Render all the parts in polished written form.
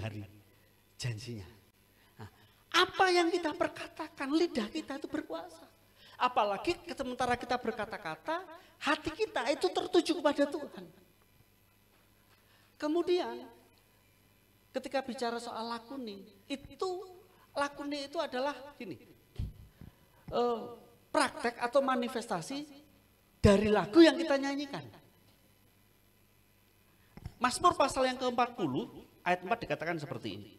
dari janjinya. Nah, apa yang kita perkatakan, lidah kita itu berkuasa. Apalagi sementara kita berkata-kata, hati kita itu tertuju kepada Tuhan. Kemudian ketika bicara soal lakuni, lakuni itu adalah gini, praktek atau manifestasi dari lagu yang kita nyanyikan. Mazmur pasal yang ke-40 ayat 4 dikatakan seperti ini.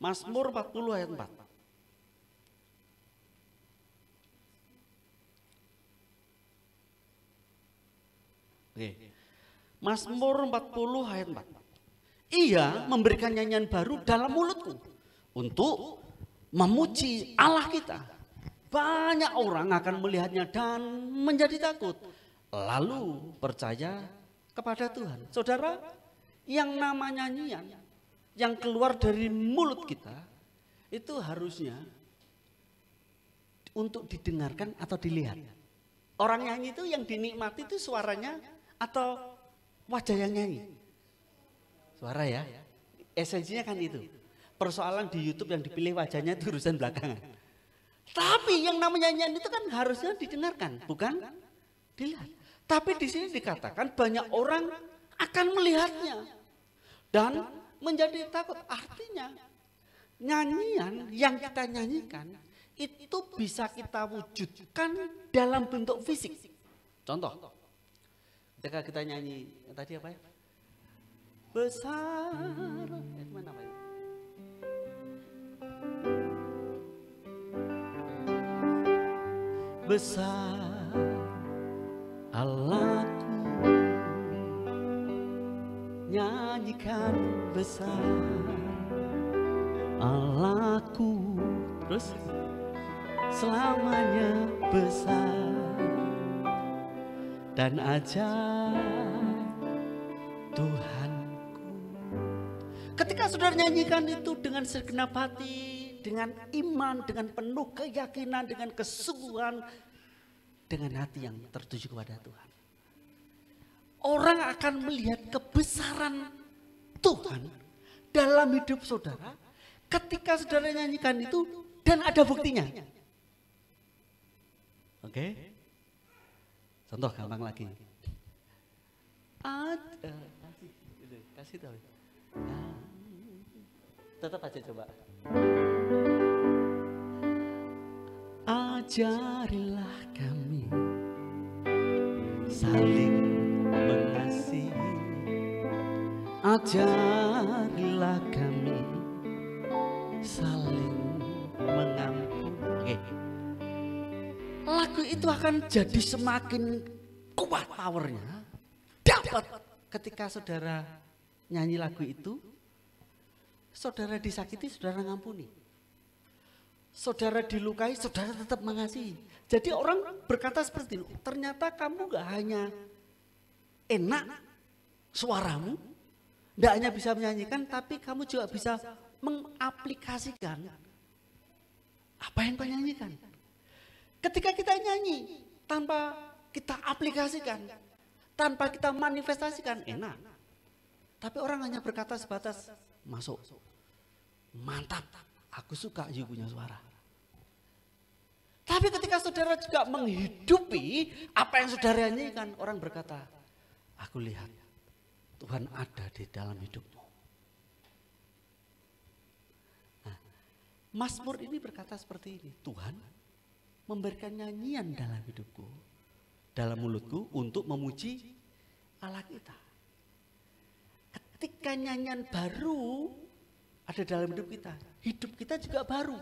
Mazmur 40 ayat 4. Oke. Mazmur 40 ayat 4. Ia memberikan nyanyian baru dalam mulutku untuk memuji Allah kita. Banyak orang akan melihatnya dan menjadi takut, lalu percaya kepada Tuhan. Saudara, yang namanya nyanyian yang keluar dari mulut kita itu harusnya untuk didengarkan atau dilihat. Orang nyanyi itu yang dinikmati itu suaranya atau wajah yang nyanyi? Suara ya, esensinya kan itu. Persoalan di YouTube yang dipilih wajahnya itu urusan belakangan. Tapi yang namanya nyanyian itu kan harusnya didengarkan, bukan dilihat. Tapi di sini dikatakan banyak orang akan melihatnya dan menjadi takut. Artinya nyanyian yang kita nyanyikan itu bisa kita wujudkan dalam bentuk fisik. Contoh, ketika kita nyanyi tadi apa ya? Besar, itu mana apa ya? Besar Allahku, nyanyikan besar Allahku, terus selamanya besar dan ajaib Tuhanku. Ketika saudara nyanyikan itu dengan segenap hati, dengan iman, dengan penuh keyakinan, dengan kesungguhan, dengan hati yang tertuju kepada Tuhan, orang akan melihat kebesaran Tuhan dalam hidup saudara ketika saudara nyanyikan itu dan ada buktinya. Oke? Contoh gampang lagi. Kasih tahu. Tetap aja coba. Ajarilah kami saling mengasihi, ajarilah kami saling mengampuni. Oke. Lagu itu akan jadi semakin kuat powernya, dapat ketika saudara nyanyi lagu itu, saudara disakiti, saudara ngampuni. Saudara dilukai, saudara tetap mengasihi. Jadi orang berkata seperti ini, ternyata kamu gak hanya enak suaramu, gak hanya bisa menyanyikan, tapi kamu juga bisa mengaplikasikan apa yang kau nyanyikan. Ketika kita nyanyi, tanpa kita aplikasikan, tanpa kita manifestasikan, enak. Tapi orang hanya berkata sebatas, masuk, mantap. Aku suka you punya suara. Tapi ketika saudara juga menghidupi apa yang saudara nyanyikan, orang berkata, aku lihat Tuhan ada di dalam hidupmu. Nah, Mazmur ini berkata seperti ini, Tuhan memberikan nyanyian dalam hidupku, dalam mulutku untuk memuji Allah kita. Ketika nyanyian baru ada dalam hidup kita juga baru.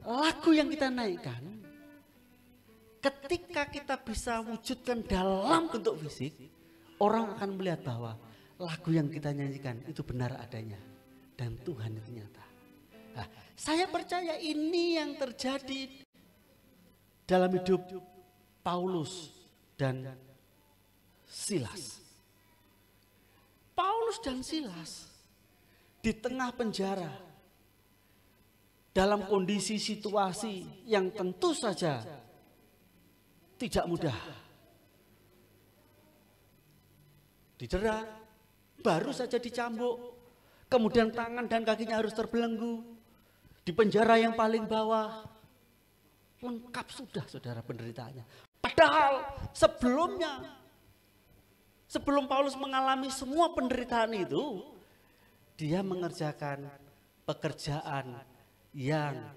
Lagu yang kita naikkan, ketika kita bisa wujudkan dalam bentuk fisik, orang akan melihat bahwa lagu yang kita nyanyikan itu benar adanya dan Tuhan itu nyata. Nah, saya percaya ini yang terjadi dalam hidup Paulus dan Silas. Paulus dan Silas di tengah penjara, dalam kondisi situasi yang tentu saja tidak mudah. Didera, baru saja dicambuk, kemudian tangan dan kakinya harus terbelenggu, di penjara yang paling bawah. Lengkap sudah saudara penderitaannya. Padahal sebelumnya, sebelum Paulus mengalami semua penderitaan itu, dia mengerjakan pekerjaan yang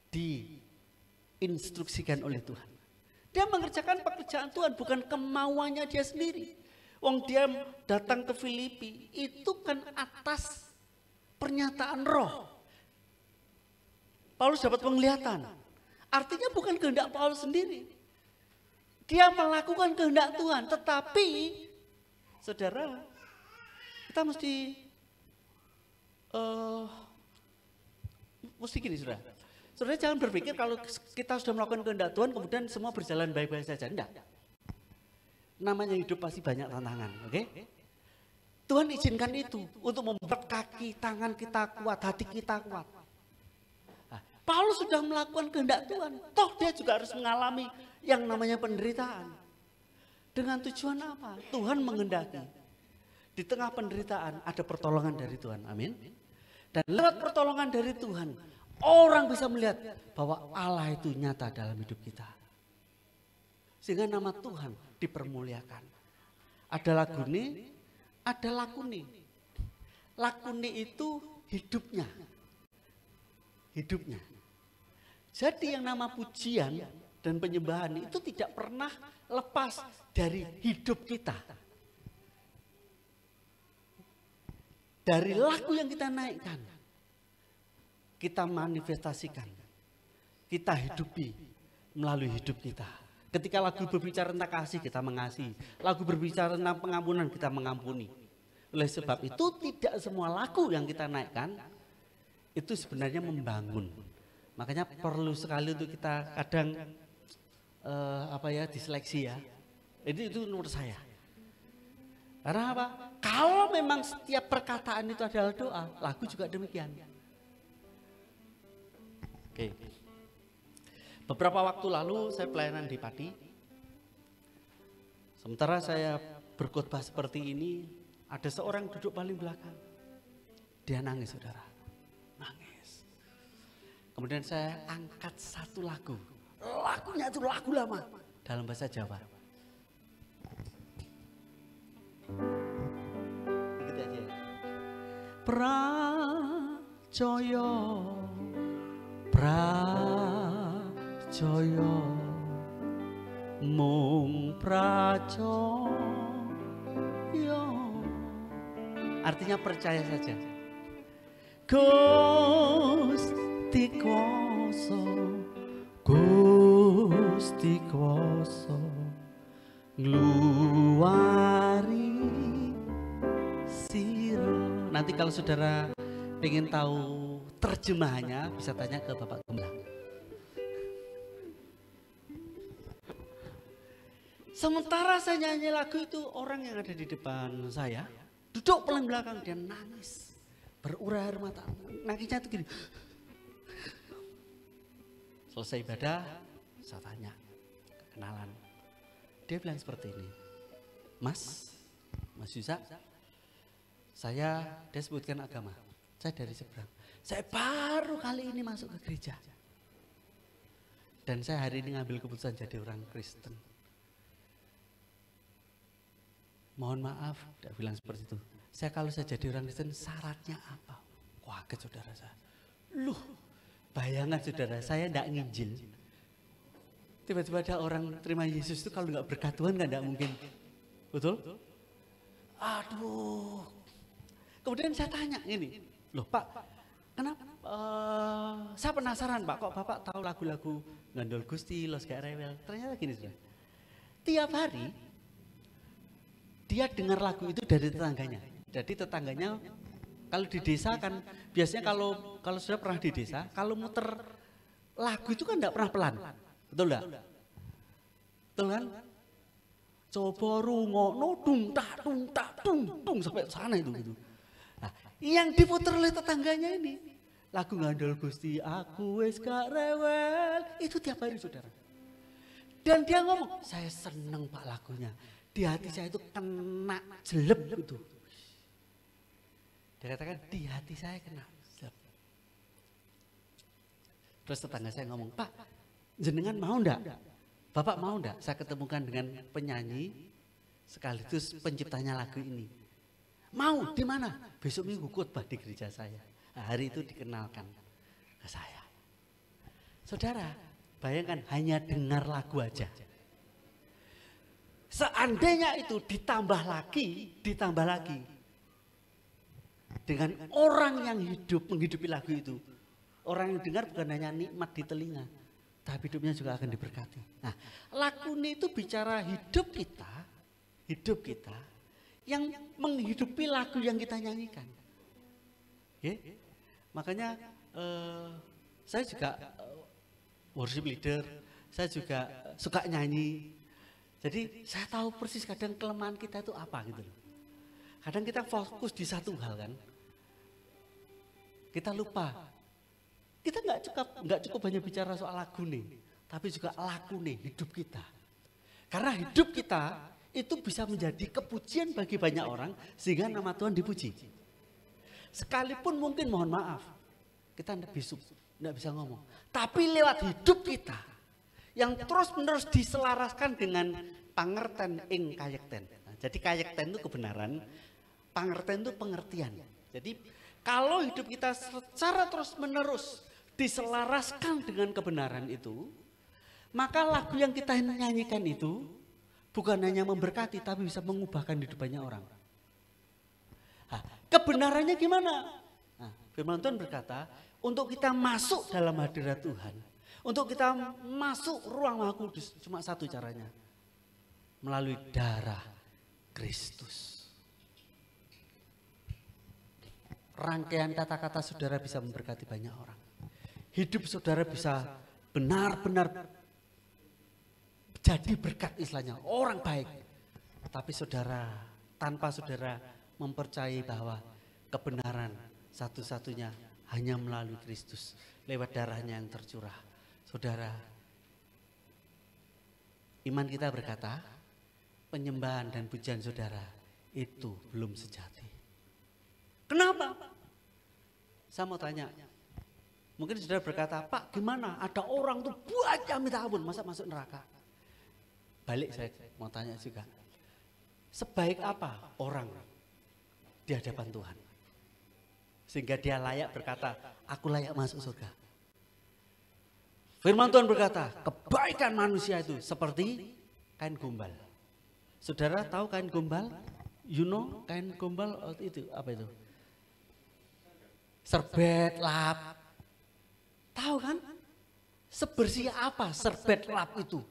diinstruksikan oleh Tuhan. Dia mengerjakan pekerjaan Tuhan, bukan kemauannya dia sendiri. Wong dia datang ke Filipi itu kan atas pernyataan roh. Paulus dapat penglihatan. Artinya bukan kehendak Paulus sendiri. Dia melakukan kehendak Tuhan. Tetapi saudara, kita mesti gini saudara. Saudara jangan berpikir kalau kita sudah melakukan kehendak Tuhan kemudian semua berjalan baik-baik saja. Enggak. Namanya hidup pasti banyak tantangan, oke? Tuhan izinkan itu untuk membuat kaki, tangan kita kuat, hati kita kuat. Nah, Paulus sudah melakukan kehendak Tuhan, toh dia juga harus mengalami yang namanya penderitaan. Dengan tujuan apa? Tuhan menghendaki. Di tengah penderitaan ada pertolongan dari Tuhan, amin. Dan lewat pertolongan dari Tuhan, orang bisa melihat bahwa Allah itu nyata dalam hidup kita. Sehingga nama Tuhan dipermuliakan. Ada lagune, ada lakune. Lakune itu hidupnya. Hidupnya. Jadi yang nama pujian dan penyembahan itu tidak pernah lepas dari hidup kita. Dari lagu yang kita naikkan, kita manifestasikan, kita hidupi melalui hidup kita. Ketika lagu berbicara tentang kasih, kita mengasihi. Lagu berbicara tentang pengampunan, kita mengampuni. Oleh sebab itu tidak semua lagu yang kita naikkan itu sebenarnya membangun. Makanya perlu sekali untuk kita kadang diseleksi ya. Itu menurut saya. Karena apa? Kalau memang setiap perkataan itu adalah doa, lagu juga demikian. Oke. Beberapa waktu lalu saya pelayanan di Pati. Sementara saya berkhotbah seperti ini, ada seorang duduk paling belakang. Dia nangis, saudara. Nangis. Kemudian saya angkat satu lagu. Lagunya itu lagu lama dalam bahasa Jawa. Ikut aja. Pracaya, pracaya, mung pracaya. Artinya percaya saja. Gusti kuwasa, Gusti kuwasa ngluwari sira. Nanti kalau saudara ingin tahu terjemahannya bisa tanya ke Bapak Gemblang. Sementara saya nyanyi lagu itu, orang yang ada di depan saya duduk paling belakang, dia nangis, berurai air mata, nangisnya tuh gini. Selesai ibadah, saya tanya, kenalan. Dia bilang seperti ini, Mas Yusa, dia sebutkan agama, saya dari seberang. Saya baru kali ini masuk ke gereja. Dan saya hari ini ngambil keputusan jadi orang Kristen. Mohon maaf, dia bilang seperti itu. Saya kalau saya jadi orang Kristen syaratnya apa? Kaget saudara saya. Loh, bayangan saudara, saya enggak nginjil. Tiba-tiba ada orang terima Yesus itu kalau enggak berkat Tuhan enggak mungkin. Betul? Aduh. Kemudian saya tanya ini, loh Pak, kenapa? Saya penasaran Pak, kok Bapak tahu lagu-lagu Ngandol Gusti, Los Gak Rewel? Ternyata gini saudara. Tiap hari dia dengar lagu itu dari tetangganya. Jadi tetangganya kalau di desa kan biasanya kalau sudah pernah di desa, kalau muter lagu itu kan enggak pernah pelan. Betul enggak? Betul kan? Coba rungokno dung tak sampai sana itu gitu. Nah, yang diputar oleh tetangganya ini lagu Ngandol Gusti aku wis gak rewel itu tiap hari saudara. Dan dia ngomong, saya seneng Pak lagunya. Di hati saya itu kena jelek gitu. Dia katakan di hati saya kena. Terus tetangga saya ngomong, Pak, jenengan mau enggak? Bapak mau enggak saya ketemukan dengan penyanyi sekaligus penciptanya lagu ini? Mau, di mana? Besok minggu khotbah di gereja saya. Nah, hari itu dikenalkan ke saya. Saudara, bayangkan hanya dengar lagu aja. Seandainya itu ditambah lagi dengan orang yang menghidupi lagu itu. Orang yang dengar bukan hanya nikmat di telinga, tapi hidupnya juga akan diberkati. Nah, lagu ini itu bicara hidup kita yang menghidupi lagu yang kita nyanyikan. Makanya saya juga worship leader, saya juga suka nyanyi. Jadi saya tahu persis kadang kelemahan kita itu apa gitu loh. Kadang kita fokus di satu hal kan, kita lupa. Kita nggak cukup hanya bicara soal lagu nih, tapi juga lagu nih hidup kita. Karena hidup kita itu bisa menjadi kepujian bagi banyak orang sehingga nama Tuhan dipuji. Sekalipun mungkin mohon maaf, kita nggak bisa ngomong. Tapi lewat hidup kita yang terus-menerus diselaraskan dengan pangerten ing kayekten. Nah, jadi kayekten itu kebenaran, pangerten itu pengertian. Jadi kalau hidup kita secara terus-menerus diselaraskan dengan kebenaran itu, maka lagu yang kita nyanyikan itu bukan hanya memberkati tapi bisa mengubahkan hidup banyak orang. Nah, kebenarannya gimana? Nah, firman Tuhan berkata, untuk kita masuk dalam hadirat Tuhan, untuk kita masuk ruang Maha Kudus, cuma satu caranya, melalui darah Kristus. Rangkaian kata-kata saudara bisa memberkati banyak orang. Hidup saudara bisa benar-benar jadi berkat istilahnya, orang baik. Tapi tanpa saudara mempercayai bahwa kebenaran satu-satunya hanya melalui Kristus, lewat darahnya yang tercurah. Saudara, iman kita berkata, penyembahan dan pujian saudara itu belum sejati. Kenapa? Saya mau tanya, mungkin saudara berkata, Pak gimana ada orang tuh banyak minta ampun, masa masuk neraka? Balik saya mau tanya juga, sebaik apa orang di hadapan Tuhan? Sehingga dia layak berkata, aku layak masuk surga. Firman Tuhan berkata, kebaikan manusia itu seperti kain gombal. Saudara tahu kain gombal? You know kain gombal itu apa itu? Serbet lap. Tahu kan? Sebersih apa serbet lap itu?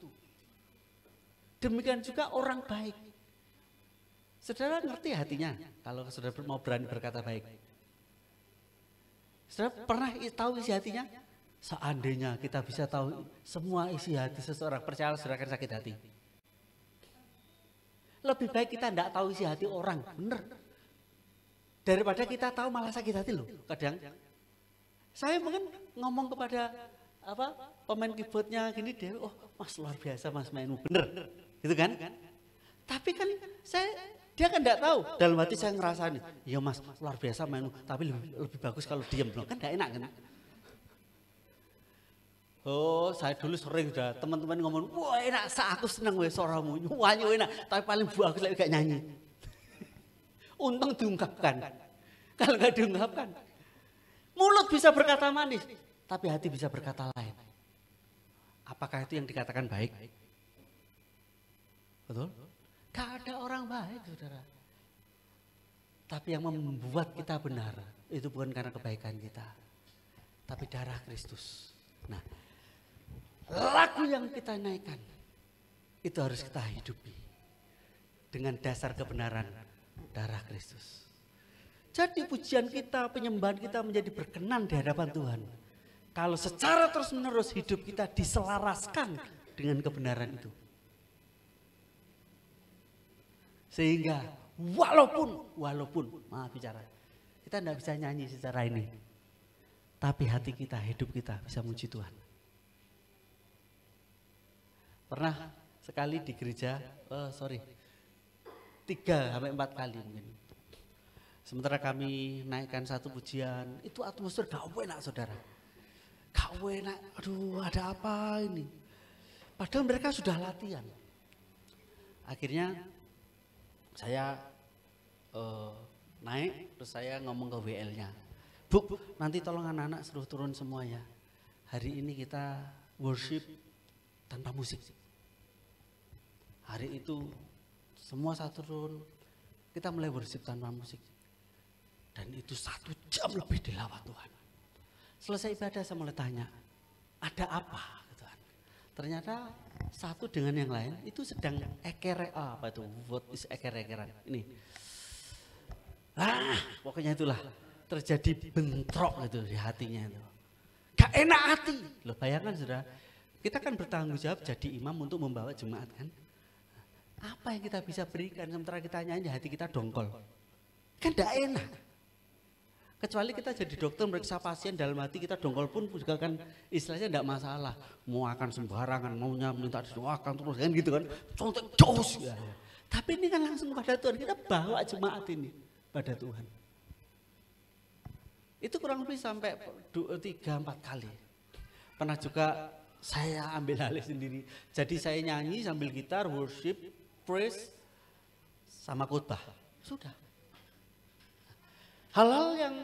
Demikian juga orang baik. Saudara ngerti hatinya kalau saudara mau berani berkata baik. Saudara pernah tahu isi hatinya? Seandainya kita bisa tahu semua isi hati seseorang, percaya saudara akan sakit hati. Lebih baik kita tidak tahu isi hati orang, bener. Daripada kita tahu malah sakit hati loh. Kadang saya mungkin ngomong kepada pemain keyboardnya gini, dia, oh mas luar biasa mas mainmu, bener, gitu kan? Tapi kan dia kan tidak tahu. Dalam hati saya ngerasain, ya mas luar biasa mainmu, tapi lebih bagus kalau diem, kan tidak enak kan? Oh, saya dulu sering sudah teman-teman ngomong, wah enak, aku senang weh suaramu, nyanyi enak, tapi paling bagus lagi kayak nyanyi. Untung diungkapkan. Kalau nggak diungkapkan, mulut bisa berkata manis, tapi hati bisa berkata lain. Apakah itu yang dikatakan baik? Betul? Gak ada orang baik, saudara. Tapi yang membuat kita benar itu bukan karena kebaikan kita, tapi darah Kristus. Nah, lagu yang kita naikkan itu harus kita hidupi dengan dasar kebenaran darah Kristus. Jadi pujian kita, penyembahan kita menjadi berkenan di hadapan Tuhan kalau secara terus-menerus hidup kita diselaraskan dengan kebenaran itu. Sehingga walaupun maaf bicara, kita tidak bisa nyanyi secara ini, tapi hati kita, hidup kita bisa muji Tuhan. Pernah sekali di gereja, 3 sampai 4 kali mungkin. Sementara kami naikkan satu pujian, itu atmosfer gak enak saudara. Gak enak, aduh ada apa ini. Padahal mereka sudah latihan. Akhirnya saya naik, terus saya ngomong ke WL-nya. Bu, nanti tolong anak-anak suruh turun semua ya. Hari ini kita worship tanpa musik. Hari itu semua satu turun, kita mulai worship tanpa musik. Dan itu 1 jam lebih dilawat Tuhan. Selesai ibadah saya mulai tanya, ada apa? Tuhan. Ternyata satu dengan yang lain itu sedang apa itu? What is eker-ekeran? Ini. Pokoknya itulah terjadi bentrok itu di hatinya itu. Gak enak hati. Loh bayangkan saudara, kita kan bertanggung jawab jadi imam untuk membawa jemaat kan. Apa yang kita bisa berikan sementara kita nyanyi hati kita dongkol. Kan gak enak. Kecuali kita jadi dokter meriksa pasien dalam hati kita dongkol pun juga kan istilahnya enggak masalah. Mau akan sembarangan, maunya minta didoakan terus kan gitu kan. Contoh jos ya. Tapi ini kan langsung pada Tuhan, kita bawa jemaat ini pada Tuhan. Itu kurang lebih sampai 3-4 kali. Pernah juga saya ambil alih sendiri. Jadi saya nyanyi sambil gitar, worship, praise sama khotbah. Sudah. Hal-hal yang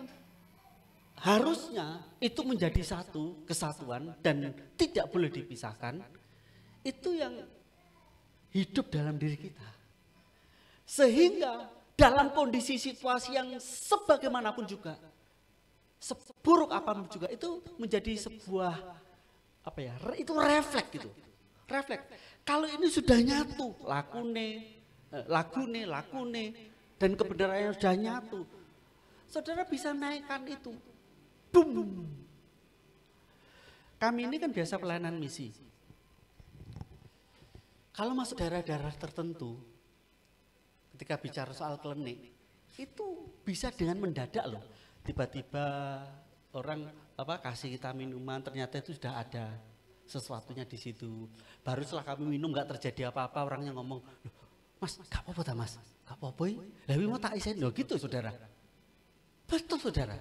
harusnya itu menjadi satu kesatuan dan tidak boleh dipisahkan, itu yang hidup dalam diri kita. Sehingga dalam kondisi situasi yang sebagaimanapun juga, seburuk apapun juga, itu menjadi sebuah itu refleks gitu. Refleks. Kalau ini sudah nyatu, lagune, dan kebenarannya sudah nyatu, saudara bisa naikkan itu. Boom. Kami ini kan biasa pelayanan misi. Kalau masuk daerah-daerah tertentu, ketika bicara soal klinik, itu bisa dengan mendadak loh. Tiba-tiba orang kasih kita minuman, ternyata itu sudah ada sesuatunya di situ. Baru setelah kami minum nggak terjadi apa-apa, orangnya ngomong, Mas, gak apa-apa tak Mas? Gak apa-apa ya? Tapi mau tak isin loh gitu saudara. Betul saudara.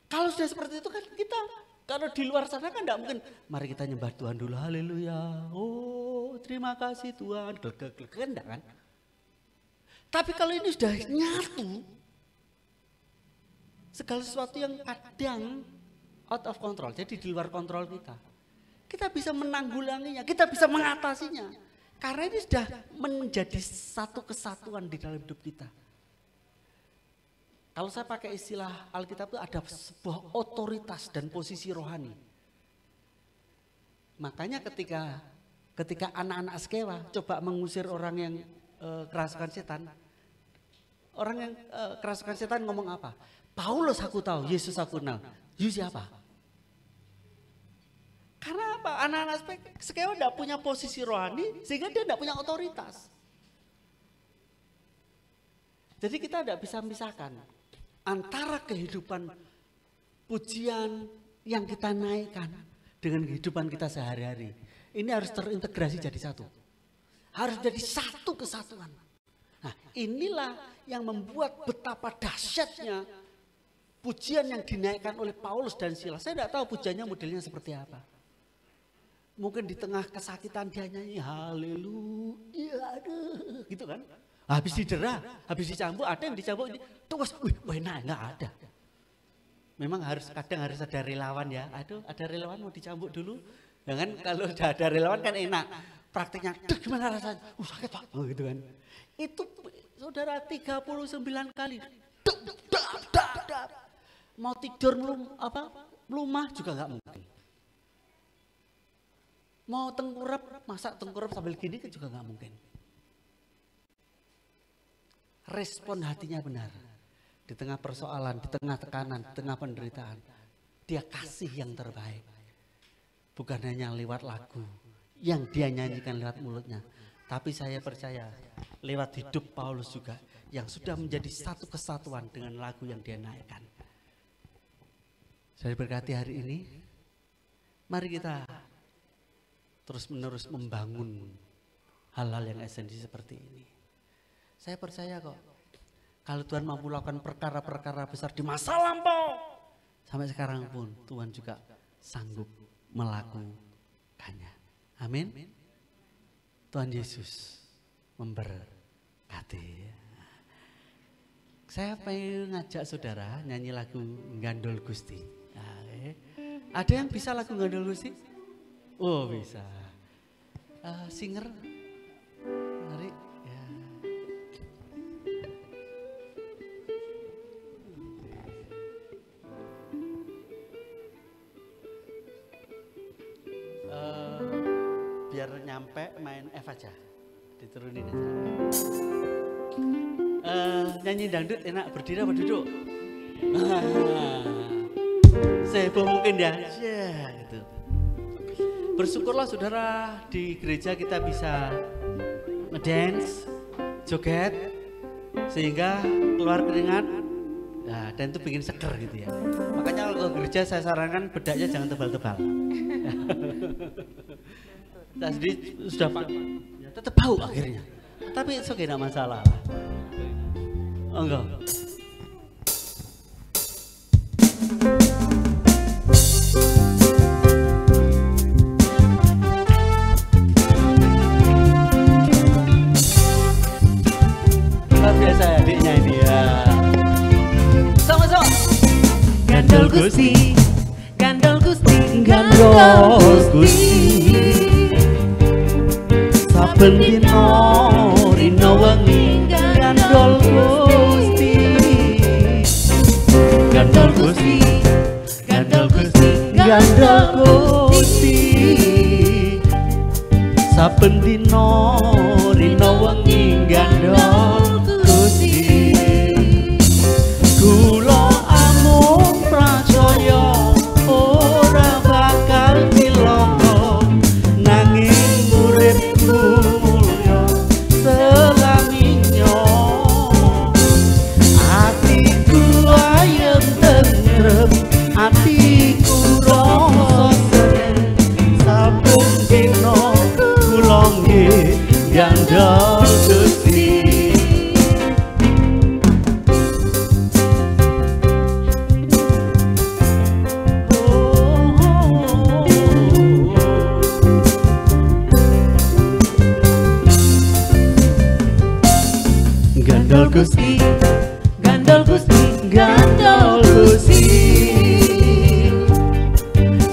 Kalau sudah seperti itu kan kita, kalau di luar sana kan enggak mungkin, mari kita nyembah Tuhan dulu, haleluya, oh terima kasih Tuhan, kan enggak kan. Tapi kalau ini sudah nyatu, segala sesuatu yang kadang out of control, jadi di luar kontrol kita bisa menanggulanginya, kita bisa mengatasinya. Karena ini sudah menjadi satu kesatuan di dalam hidup kita. Kalau saya pakai istilah Alkitab itu ada sebuah otoritas dan posisi rohani. Makanya ketika anak-anak Askewa coba mengusir orang yang kerasukan setan. Orang yang kerasukan setan ngomong apa? Paulus aku tahu, Yesus aku kenal. Yesus siapa? Karena apa? Anak-anak Askewa tidak punya posisi rohani sehingga dia tidak punya otoritas. Jadi kita tidak bisa memisahkan antara kehidupan pujian yang kita naikkan dengan kehidupan kita sehari-hari. Ini harus terintegrasi jadi satu. Harus jadi satu kesatuan. Nah, inilah yang membuat betapa dahsyatnya pujian yang dinaikkan oleh Paulus dan Silas. Saya tidak tahu pujiannya modelnya seperti apa. Mungkin di tengah kesakitan dia nyanyi haleluya, gitu kan. Habis didera, habis dicambuk, ada yang dicambuk ini, terus, enak, enggak ada. Memang kadang harus ada relawan ya. Aduh, ada relawan mau dicambuk dulu. Ya kan kalau udah ada relawan kan enak. Praktiknya, gimana rasanya? Sakit Pak, gitu kan. Itu saudara 39 kali. Mau tidur melumah juga enggak mungkin. Mau tengkurap, masak tengkurap sambil gini kan juga enggak mungkin. Respon hatinya benar. Di tengah persoalan, di tengah tekanan, di tengah penderitaan. Dia kasih yang terbaik. Bukan hanya lewat lagu yang dia nyanyikan lewat mulutnya. Tapi saya percaya lewat hidup Paulus juga yang sudah menjadi satu kesatuan dengan lagu yang dia naikkan. Saya berkati hari ini, mari kita terus menerus membangun hal-hal yang esensi seperti ini. Saya percaya kok, Kalau Tuhan mampu lakukan perkara-perkara besar di masa lampau, sampai sekarang pun Tuhan juga sanggup melakukannya. Amin. Tuhan Yesus memberkati. Saya pengen ngajak saudara nyanyi lagu Gandol Gusti. Ada yang bisa lagu Gandol Gusti? Oh bisa. Singer, mari. Ya. Biar nyampe main F aja, diturunin aja. Nyanyi dangdut enak berdiri apa duduk? Sebo mungkin ya, gitu. Bersyukurlah saudara di gereja kita bisa ngedance, joget, sehingga keluar keringat, nah, dan itu bikin seger gitu ya. Makanya kalau ke gereja saya sarankan bedaknya jangan tebal-tebal. Saya sendiri sudah pakai, ya, tetap bau akhirnya. Tapi itu tidak masalah. Oh, enggak. Luar biasa ya adiknya ini ya. Sama-sama. Gandol Gusti, Gandol Gusti, Gandol Gusti. Saben dina rina wengi Gandol Gusti. Gandol Gusti, Gandol Gusti, Gandol Gusti. Saben dina rina wengi Gandol Gusti. Kula amung pracaya ora bakal cilaka nanging uripku mulya selaminya. Atiku ayem tentrem, atiku rasa seneng. Saben dina kula nggih Gandol Gusti. Gandol Gusti, Gandol Gusti, Gandol Gusti.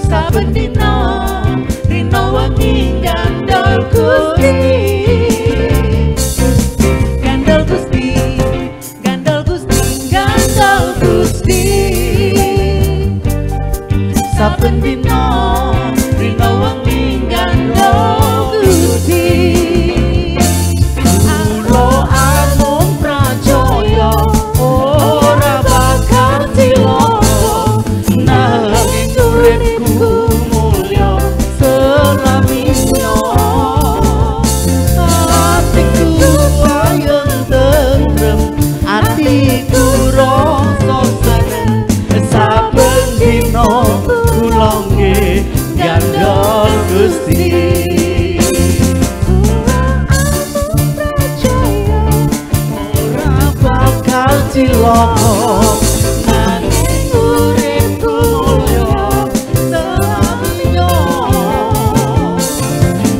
Saben dina rina wengi Gandol Gusti. Gandol Gusti, Gandol Gusti, Gandol Gusti. Saben dina rina wengi Gandol Gusti. Ora bakal cilaka nanging uripku mulya selaminya. Atiku ayem tentrem, atiku rasa seneng. Saben dina kula nggih Gandol Gusti. Cilaka nanging uripku mulya selaminya.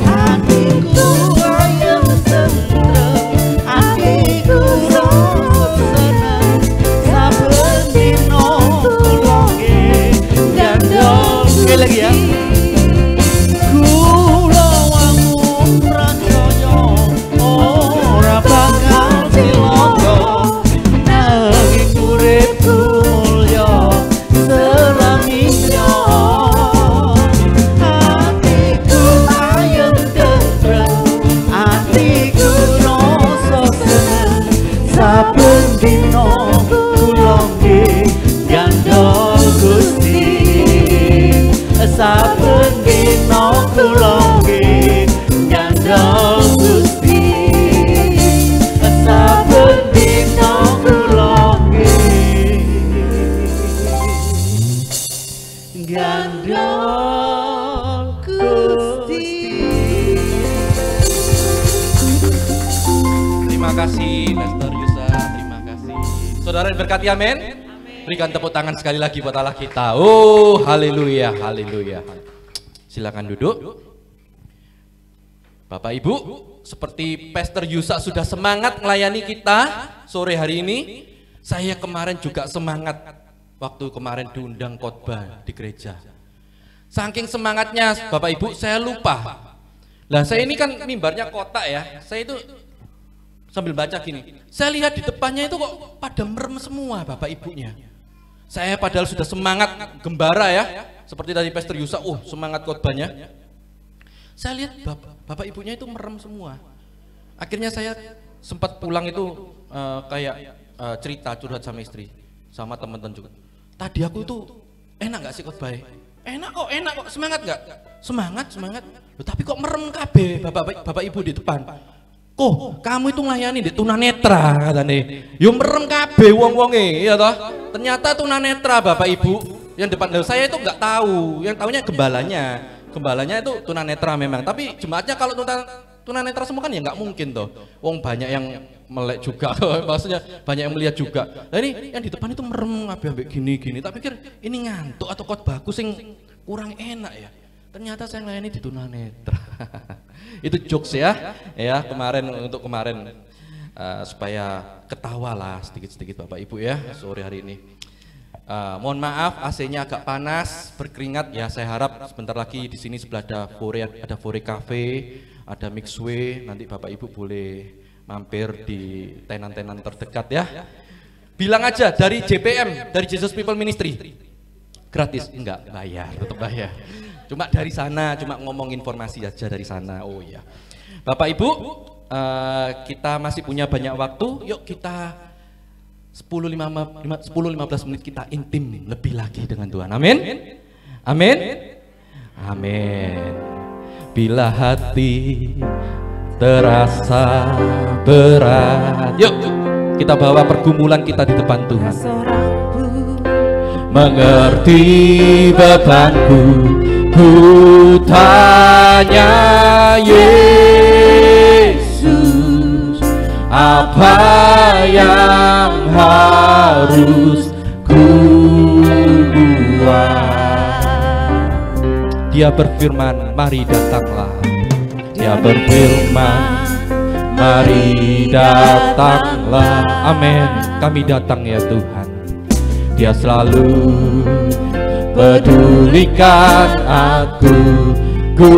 Atiku ayem tentrem, atiku rasa seneng. Saben dina kula nggih Gandol. Sekali lagi ya. Kula wangun pracaya ora bakal cilaka nanging uripku mulya selaminya. Atiku ayem tentrem, atiku rasa seneng. Saben dina kula nggih Gandol Gusti. Saben dina kula nggih Gandol Gusti. Saben dina kula nggih Gandol Gusti. Terima kasih Pastor Yusa, terima kasih. Saudara diberkati, amin. Berikan tepuk tangan sekali lagi buat Allah kita. Oh, haleluya, haleluya. Silakan duduk. Bapak Ibu, seperti Pastor Yusa sudah semangat melayani kita sore hari ini, saya kemarin juga semangat waktu kemarin diundang khotbah di gereja. Saking semangatnya Bapak Ibu, saya lupa. Lah saya ini kan mimbarnya kotak ya, saya itu sambil baca gini, saya lihat di depannya itu kok pada merem semua Bapak Ibunya. Saya padahal sudah semangat gembara ya, seperti tadi Pastor Yusa, semangat khotbahnya. Saya lihat Bapak Ibunya itu merem semua. Akhirnya saya sempat pulang itu kayak cerita curhat sama istri, sama teman-teman juga. Tadi aku itu enak nggak sih khotbahnya? Enak kok, semangat nggak? Semangat. Loh, tapi kok merem kabeh Bapak Ibu di depan. Kok kamu itu nglayani di tunanetra katanya. Yo merem kabeh wong-wonge, ya toh. Ternyata tunanetra Bapak Ibu yang depan saya itu nggak tahu, yang tahunya gembalanya. Gembalanya itu tunanetra memang, tapi jemaatnya kalau tunanetra semua kan ya nggak mungkin toh. Wong banyak yang melek juga, maksudnya banyak yang melihat juga. Nah ini yang di depan itu merem kabeh gini-gini. Tak pikir ini ngantuk atau khotbahku sing kurang enak ya. Ternyata saya nglayani di tunanetra. Itu jokes ya kemarin supaya ketawa lah sedikit-sedikit Bapak Ibu ya sore hari ini. Mohon maaf AC-nya agak panas, berkeringat ya. Saya harap sebentar lagi di sini sebelah ada Fore Cafe, ada Mixway. Nanti Bapak Ibu boleh mampir di tenan-tenan terdekat ya. Bilang aja dari JPM, dari Jesus People Ministry. Gratis, enggak bayar, tetap bayar. Cuma dari sana, cuma ngomong informasi aja dari sana. Oh iya, Bapak Ibu, kita masih punya banyak waktu. Yuk kita 10-15 menit kita intim lebih lagi dengan Tuhan. Amin. Amin. Amin. Bila hati terasa berat, yuk kita bawa pergumulan kita di depan Tuhan. Mengerti bebanku, ku tanya Yesus, apa yang harus ku buat? Dia berfirman, mari datanglah. Dia berfirman, mari datanglah. Amin. Kami datang ya Tuhan. Dia selalu pedulikan aku. Ku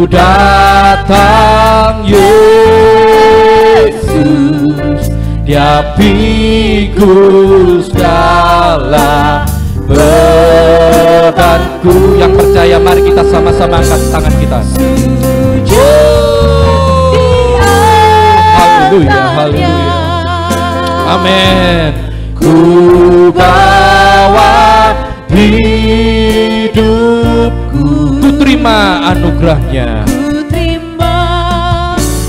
datang Yesus, Dia pikul segala bebanku. Yang percaya mari kita sama-sama angkat tangan kita. Haleluya, haleluya. Amin. Ku bawa hidupku, ku terima anugerahnya. Ku terima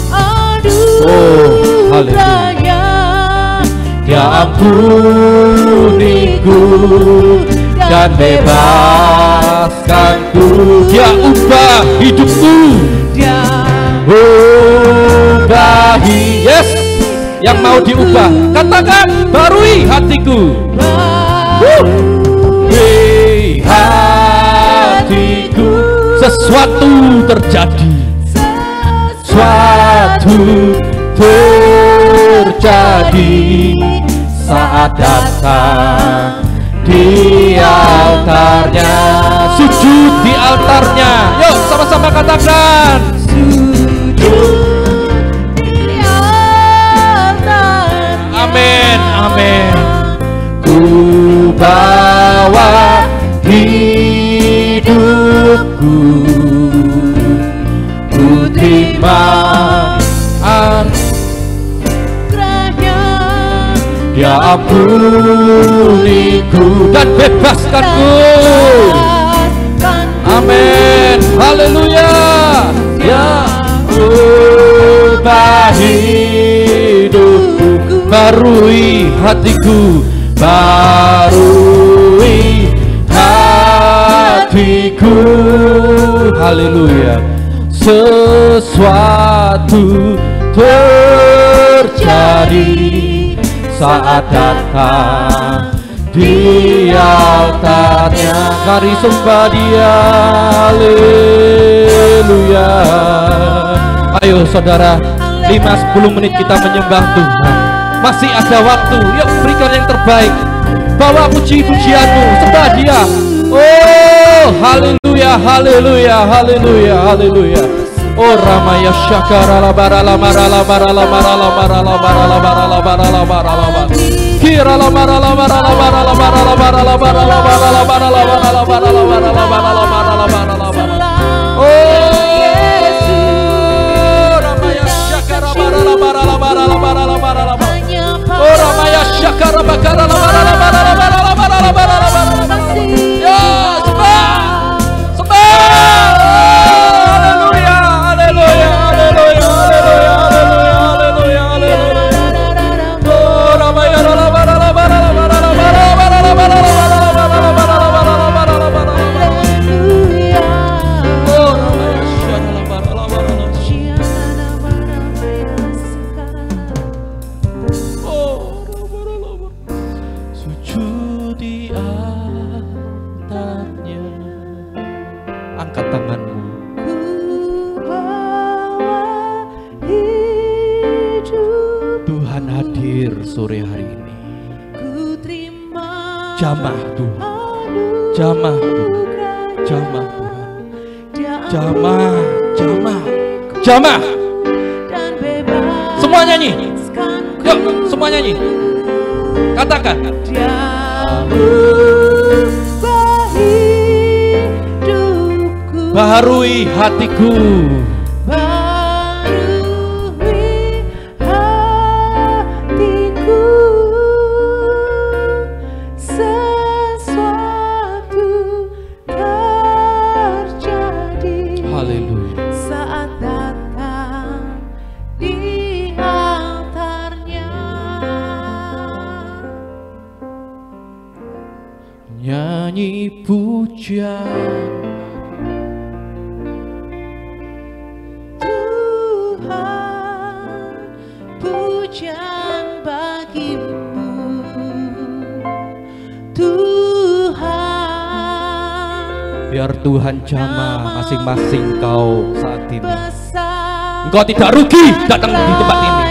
anugerahnya. Dia ampuniku dan bebaskanku. Dia ubah hidupku. Dia ubahi. Yes, yang mau diubah katakan, barui hatiku. Barui hatiku. Sesuatu terjadi. Sesuatu terjadi saat datang di altarnya. Sujud di altarnya. Yuk sama-sama katakan. Sujud. Amin, amin. Ku bawa hidupku, ku terima anugerahnya. Dia ampuniku dan bebaskanku. Amin, haleluya. Ya ubah hidupku, barui hatiku, barui hatiku. Haleluya. Sesuatu terjadi saat datang di altarnya. Mari sembah Dia, haleluya. Ayo saudara, 5-10 menit kita menyembah Tuhan. Masih ada waktu, yuk berikan yang terbaik. Bawa puji-pujianmu, sembah Dia. Oh, haleluya, haleluya, haleluya, haleluya. Oh, Ramaya Syakara la bara la mara la bara la mara la bara la bara la bara la bara la bara la bara. Kira la mara la bara la bara la bara la bara la bara la bara la bara la bara la bara la bara la bara la bara la bara la bara. Oh, Ramaya Syakara bara la bara la bara la bara la bara la bara. Oh, Ramaya Syakara bakara la bara la bara la bara la bara la bara la bara. Ya, sembah. Sore hari ini jamah Tuhan, jamah Tuhan, jamah Tuhan, jamah, jamah, jamah. Semua nyanyi, yuk semua nyanyi, katakan baharui hatiku, nyanyi pujian Tuhan, pujian bagimu Tuhan. Biar Tuhan jamah masing-masing kau saat ini. Engkau tidak rugi datang di tempat ini.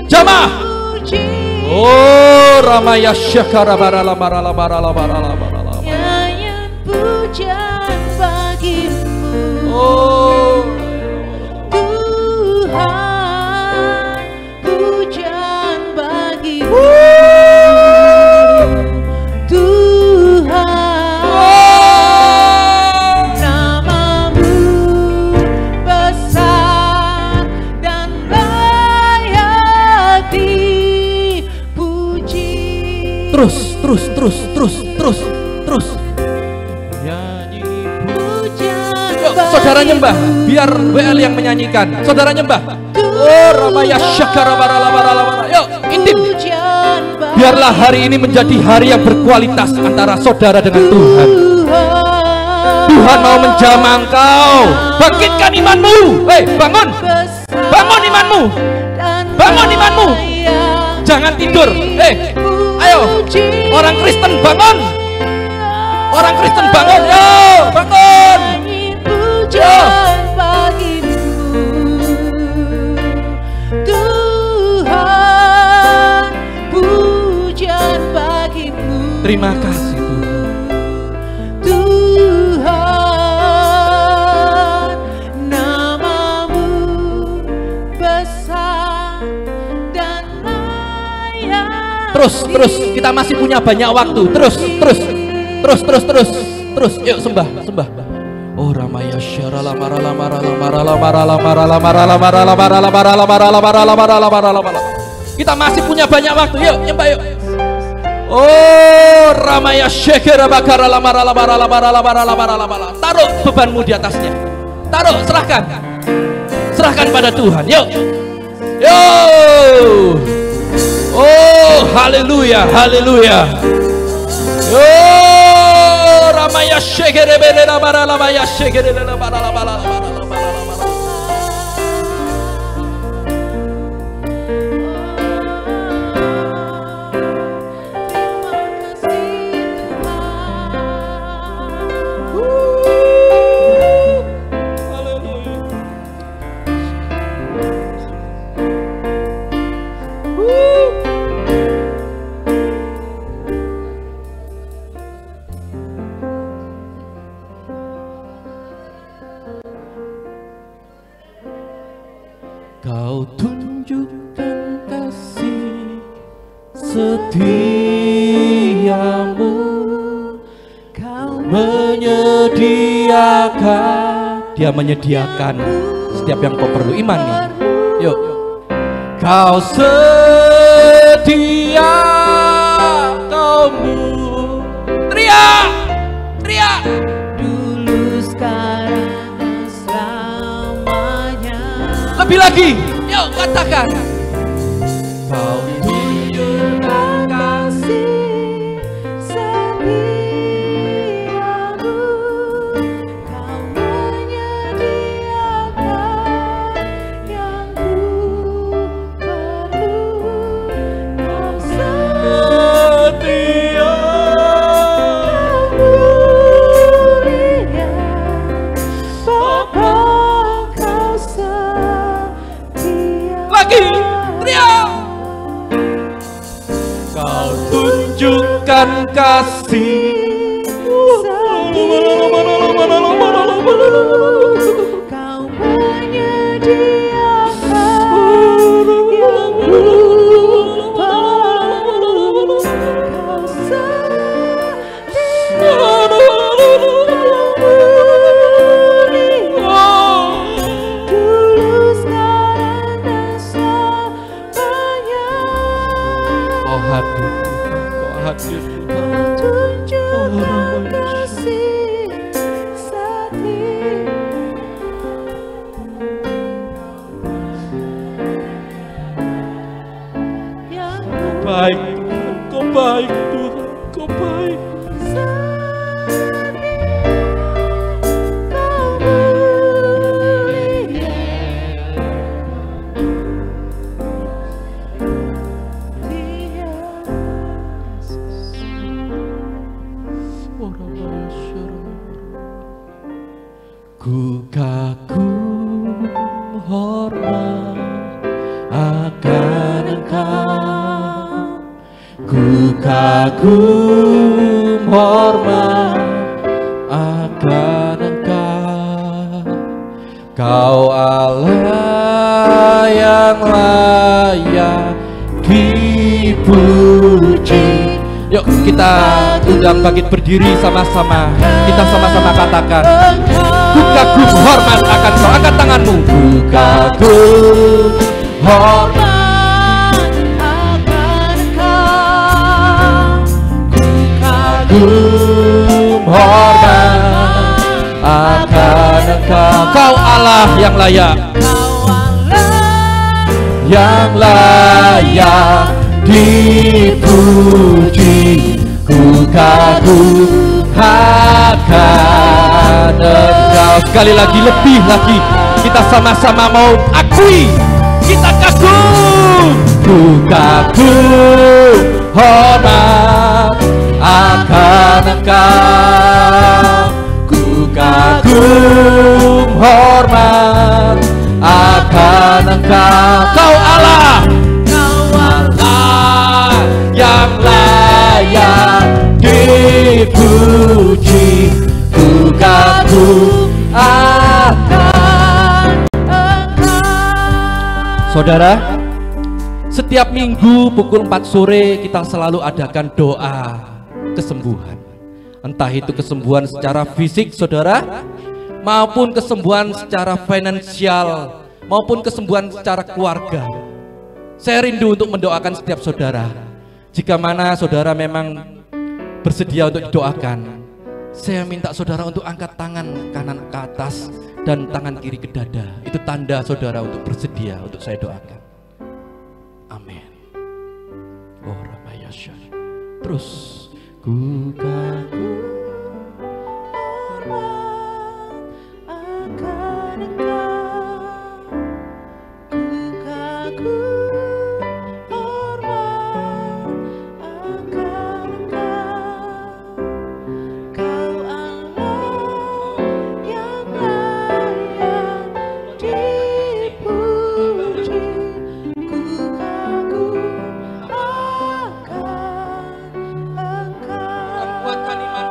Jamah. Oh, Ramaya Syakara barala barala barala barala barala. Nyanyian pujian bagimu. Oh, Tuhan, pujian bagimu. Tuhan, namamu besar dan layak dipuji. Terus. Nyanyi pujian. Yuk, saudara nyembah, biar WL yang menyanyikan. Saudara nyembah. Oh, Ramaya Syakara barala barala barala. Yuk, intim. Biarlah hari ini menjadi hari yang berkualitas antara saudara dengan Tuhan. Tuhan mau menjamah engkau. Bangkitkan imanmu. Bangun. Bangun imanmu. Bangun imanmu. Jangan tidur. Ayo, orang Kristen bangun. Orang Kristen bangun. Yo, bangun. Yo. Tuhan, pujian bagimu. Terima kasih Tuhan. Tuhan, namamu besar dan layak. Terus, kita masih punya banyak waktu. Terus. Yuk sembah. Oh, Ramaya Syarala marala marala marala marala marala marala marala marala marala marala marala marala marala. Kita masih punya banyak waktu. Yuk nyembah yuk. Oh, Ramaya Syekera bakara la marala marala marala marala marala marala. Taruh bebanmu di atasnya. Taruh, serahkan pada Tuhan. Yuk. Oh, haleluya. Oh, Ramaya Syekere berela marala maya Syekere la marala marala marala marala. Kau tunjukkan kasih setiamu, Kau menyediakan. Dia menyediakan setiap yang kau perlu. Iman nih. Yuk. Kau setia, Kau-Mu. Teriak, teriak. Dulu, sekarang, dan selamanya. Lebih lagi. Yuk katakan. Kau tunjukkan kasih setiamu, Kau menyediakan yang ku perlu. Kau setia. mulia, Bapa, Kau setia. Lagi. Teriak. Kau tunjukkan kasih. Kau menyediakan yang ku perlu. Kau setia mulia, dulu, sekarang, dan selamanya. Kau hadir, Kau hadir. Tunjukkan kasih setia yang Baik, Kau baik Tuhan, Kau baik. Kau mulia, Dia Ku kagum hormat akan Engkau, ku kagum hormat akan Engkau. Kau Allah yang layak dipuji. Yuk kita undang bangkit berdiri sama-sama. Kita sama-sama katakan, ku kagum hormat akan Kau. Angkat tanganmu. Ku kagum hormat akan Engkau, ku kagum hormat akan Engkau. Kau Allah yang layak, Kau Allah yang layak dipuji. Ku kagum akan Engkau. Sekali lagi, lebih lagi, kita sama-sama mau akui, kita kagum. Ku kagum hormat akan Engkau, ku kagum hormat akan Engkau. Kau Allah, yang layak dipuji. Ku kagum akan Engkau. Saudara, setiap minggu pukul 4 sore kita selalu adakan doa kesembuhan. Entah itu kesembuhan secara fisik saudara, maupun kesembuhan secara finansial, maupun kesembuhan secara keluarga. Saya rindu untuk mendoakan setiap saudara. Jika mana saudara memang bersedia untuk didoakan, saya minta saudara untuk angkat tangan kanan ke atas dan tangan kiri ke dada. Itu tanda saudara untuk bersedia untuk saya doakan. Amin. Oh Ramayasya. Terus ku kagum akan Engkau, ku kagum hormat akan Engkau. Kau Allah yang layak dipuji. Ku kagum akan Engkau. kuatkan iman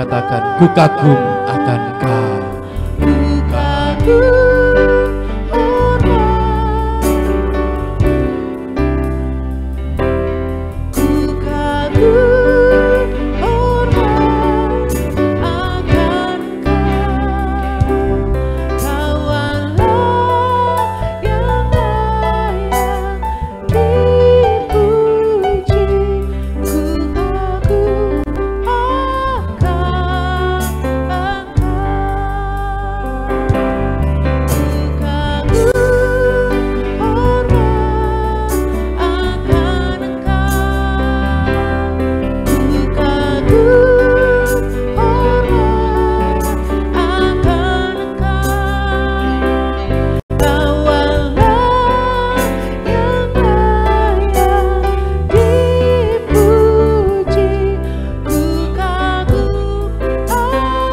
katakan, ku kagum akan Kau. Ku kagum hormat, ku kagum hormat akan Kau. Kau Allah yang layak dipuji. Ku kagum akan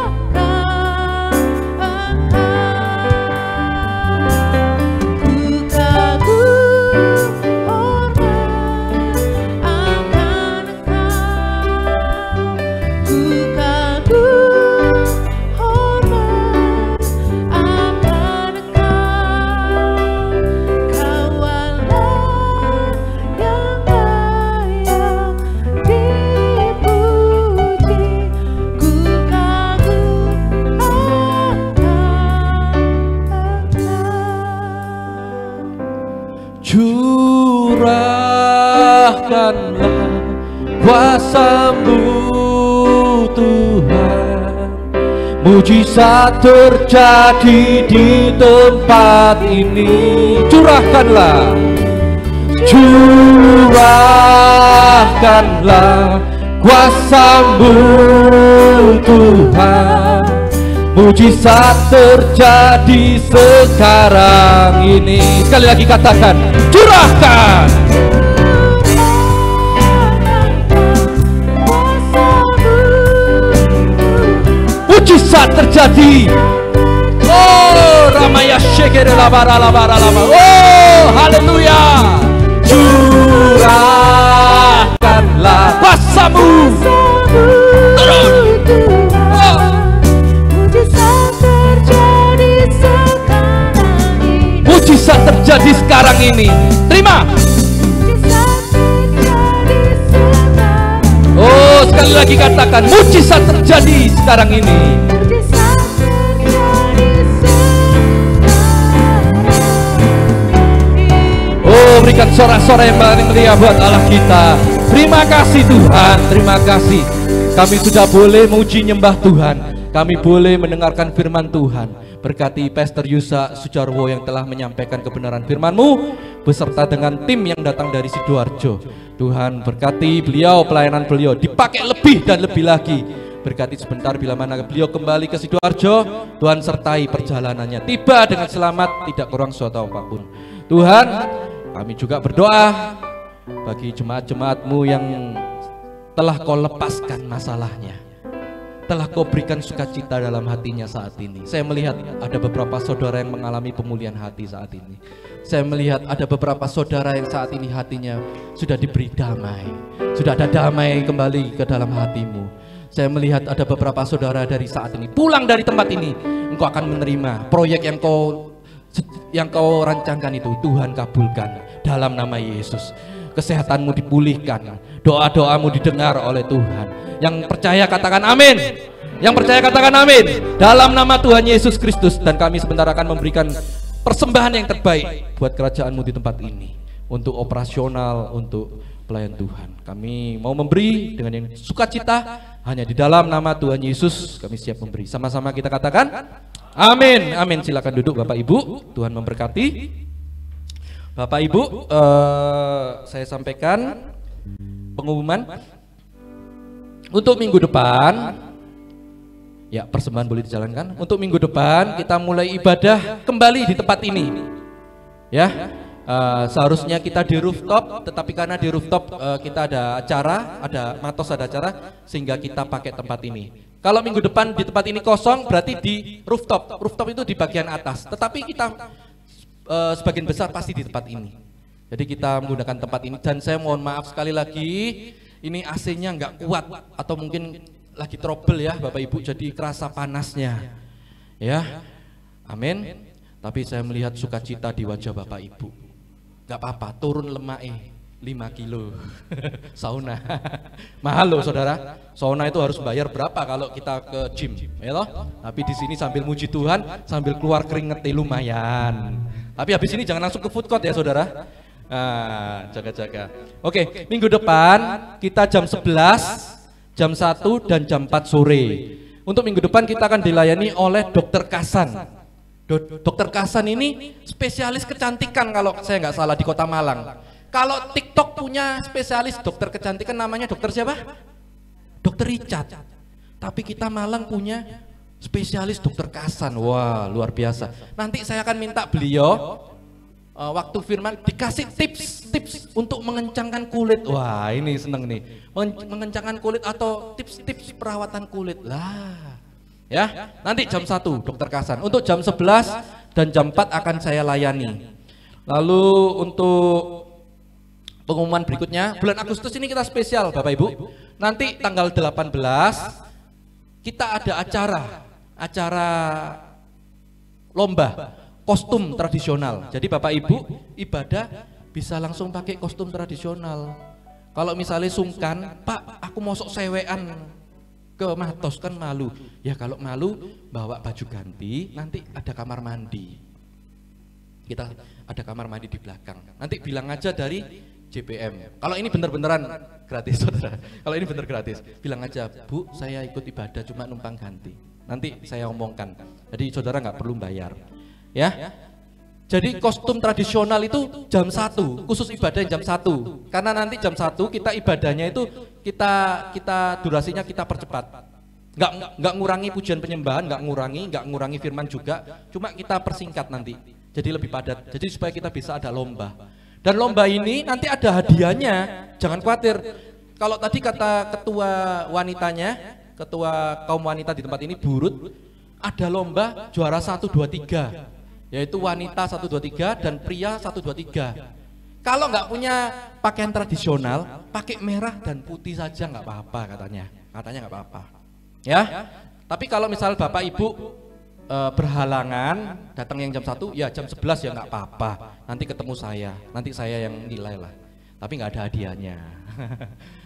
Curahkanlah kuasa-Mu Tuhan, mujizat terjadi di tempat ini. Curahkanlah, curahkanlah kuasa-Mu Tuhan, mujizat terjadi sekarang ini. Sekali lagi katakan, curahkan. Mujizat terjadi. Oh, Ramaya Shekere Labara Labara Lama. Oh, haleluya. Curahkanlah kuasa-Mu. Turun. Mujizat terjadi sekarang ini. Terima. Oh, sekali lagi katakan, mujizat terjadi sekarang ini. Oh, berikan sorak-sorai yang paling meriah buat Allah kita. Terima kasih Tuhan, terima kasih. Kami sudah boleh memuji nyembah Tuhan. Kami boleh mendengarkan firman Tuhan. Berkati Pastor Yusa Sujarwo yang telah menyampaikan kebenaran firman-Mu beserta dengan tim yang datang dari Sidoarjo. Tuhan berkati beliau, pelayanan beliau dipakai lebih dan lebih lagi. Berkati sebentar bila mana beliau kembali ke Sidoarjo, Tuhan sertai perjalanannya, tiba dengan selamat, tidak kurang suatu apapun. Tuhan, kami juga berdoa bagi jemaat-jemaat-Mu yang telah Kau lepaskan masalahnya, telah Kau berikan sukacita dalam hatinya saat ini. Saya melihat ada beberapa saudara yang mengalami pemulihan hati saat ini. Saya melihat ada beberapa saudara yang saat ini hatinya sudah diberi damai, sudah ada damai kembali ke dalam hatimu. Saya melihat ada beberapa saudara dari saat ini pulang dari tempat ini, engkau akan menerima proyek yang kau rancangkan itu. Tuhan kabulkan dalam nama Yesus. Kesehatanmu dipulihkan, doa-doamu didengar oleh Tuhan. Yang percaya katakan amin. Yang percaya katakan amin. Dalam nama Tuhan Yesus Kristus. Dan kami sebentar akan memberikan persembahan yang terbaik buat kerajaan-Mu di tempat ini, untuk operasional, untuk pelayan Tuhan. Kami mau memberi dengan yang sukacita, hanya di dalam nama Tuhan Yesus kami siap memberi. Sama-sama kita katakan amin. Amin. Silakan duduk Bapak Ibu. Tuhan memberkati. Bapak Ibu, saya sampaikan pengumuman untuk minggu depan. Ya, persembahan boleh dijalankan. Untuk minggu depan kita mulai ibadah kembali di tempat ini. Ya, seharusnya kita di rooftop, tetapi karena di rooftop kita ada acara, ada Matos ada acara, sehingga kita pakai tempat ini. Kalau minggu depan di tempat ini kosong, berarti di rooftop. Rooftop itu di bagian atas. Tetapi kita sebagian besar pasti di tempat ini. Jadi kita menggunakan tempat ini. Dan saya mohon maaf sekali lagi, ini AC-nya nggak kuat atau mungkin lagi trouble ya Bapak Ibu, jadi kerasa panasnya. Ya, amin. Tapi saya melihat sukacita di wajah Bapak Ibu. Gak apa-apa, turun lemaknya 5 kilo. Sauna. Mahal loh saudara. Sauna itu harus bayar berapa kalau kita ke gym, ya toh? Tapi di sini sambil muji Tuhan, sambil keluar keringet lumayan. Tapi habis ini jangan langsung ke food court ya saudara. Nah, jaga-jaga. Oke, minggu depan kita jam 11, jam 1 dan jam 4 sore. Untuk minggu depan kita akan dilayani oleh Dokter Kasan. Dokter Kasan ini spesialis kecantikan kalau saya nggak salah di Kota Malang. Kalau TikTok punya spesialis dokter kecantikan namanya dokter siapa? Dokter Richard. Tapi kita Malang punya spesialis Dokter Kasan. Wah, luar biasa. Nanti saya akan minta beliau waktu firman dikasih tips untuk mengencangkan kulit. Wah, ini seneng nih. Mengencangkan kulit atau tips-tips perawatan kulit. Lah. Ya, nanti jam 1 Dokter Kasan. Untuk jam 11 dan jam 4 akan saya layani. Lalu untuk pengumuman berikutnya, bulan Agustus ini kita spesial Bapak Ibu. Nanti tanggal 18 kita ada acara lomba kostum tradisional. Jadi Bapak Ibu ibadah bisa langsung pakai kostum tradisional. Kalau misalnya sungkan, Pak aku mau sok sewean ke Matos kan malu. Ya kalau malu bawa baju ganti, nanti ada kamar mandi. Kita ada kamar mandi di belakang. Nanti bilang aja dari JPM. Kalau ini bener-beneran gratis saudara. Kalau ini bener gratis, bilang aja, Bu saya ikut ibadah cuma numpang ganti. Nanti saya omongkan. Jadi saudara nggak perlu bayar. Ya. Jadi kostum tradisional itu jam 1, khusus ibadah jam 1. Karena nanti jam 1 kita ibadahnya itu kita durasinya kita percepat. Nggak ngurangi pujian penyembahan, nggak ngurangi firman juga. Cuma kita persingkat nanti. Jadi lebih padat. Jadi supaya kita bisa ada lomba. Dan lomba ini nanti ada hadiahnya. Jangan khawatir. Kalau tadi kata ketua wanitanya, ketua kaum wanita di tempat ini Burut, ada lomba juara 1, 2, 3. Yaitu wanita 1, 2, 3 dan pria 1, 2, 3. Kalau nggak punya pakaian tradisional, pakai merah dan putih saja nggak apa-apa katanya. Katanya nggak apa-apa. Ya. Tapi kalau misal Bapak Ibu berhalangan datang yang jam 1, ya jam 11 ya nggak apa-apa. Nanti ketemu saya, nanti saya yang nilai lah. Tapi nggak ada hadiahnya.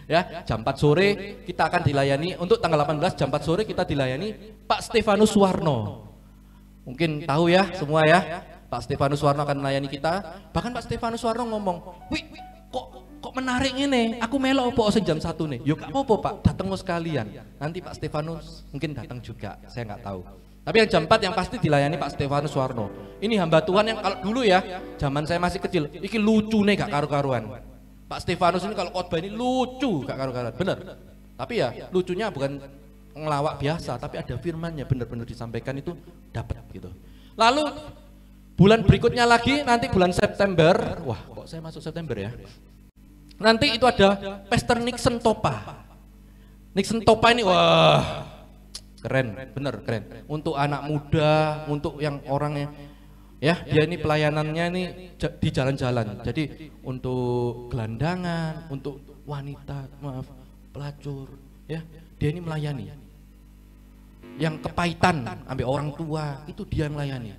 Ya, jam 4 sore kita akan dilayani. Untuk tanggal 18 jam 4 sore kita dilayani Pak Stefanus Warno. Mungkin tahu ya semua ya, Pak Stefanus Warno akan melayani kita. Bahkan Pak Stefanus Warno ngomong, wih kok menarik ini, aku melo opo jam 1 nih. Yuk apa Pak, datang sekalian. Nanti Pak Stefanus mungkin datang juga, saya nggak tahu. Tapi yang jam 4 yang pasti dilayani Pak Stefanus Warno. Ini hamba Tuhan yang kalau dulu ya, zaman saya masih kecil, ini lucu nih gak karu-karuan. Pak Stefanus ini kalau khotbah ini lucu gak karu-karuan, bener. Tapi ya lucunya bukan ngelawak biasa, tapi ada firmannya benar-benar disampaikan itu dapat gitu. Lalu bulan berikutnya lagi nanti bulan September, wah kok saya masuk September ya. Nanti itu ada Pastor Nixon Topa. Nixon Topa ini wah keren, bener keren. Untuk anak muda, untuk yang orangnya ya dia ini pelayanannya ini di jalan-jalan. Jadi untuk gelandangan, untuk wanita, maaf pelacur, ya dia ini melayani. Yang kepahitan ambil orang tua itu dia yang melayani.